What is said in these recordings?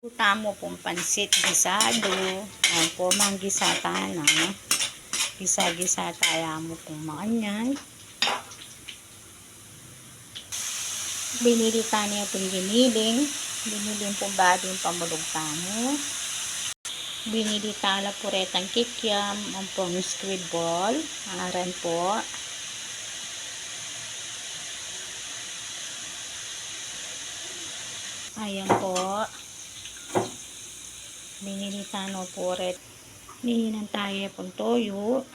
Tamo pong pansit gisado. Ayan po, manggisata na. Gisa-gisa tayo mo pong makanyan. Binili tayo niya pong giniling. Biniling pong badong pamulog tamo. Binili tayo puretang kikiam. Ang pong squid ball. Aran po. Ayan po. Binili tayo puret. Hihinan tayo pong toyo.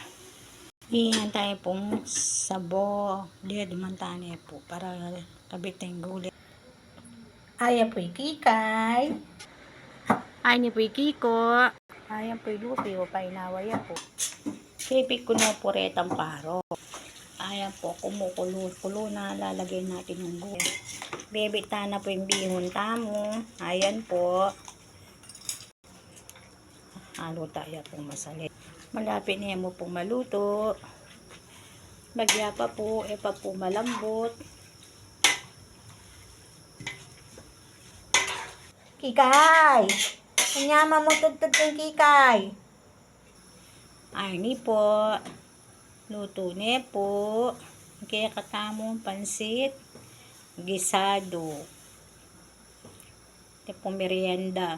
Hihinan tayo pong sabo. Diyan naman tayo po para kabit ng gulay. Ayan po kikay. Ayan po kiko. Ayan po lupi o painawaya po. Kipik ko na puretang paro. Ayan po kumukulo na lalagay natin ng gulay. Bebita na po yung bihon tamo. Ayan po. Halo tayo pong masalit. Malapit na mo pong maluto. Bagya pa po, pa po malambot. Kikay! Kanyama mo tutut yung kikay. Ay ni po. Luto ne po. Kaya katamong pansit. Gisado. Ito pong merienda.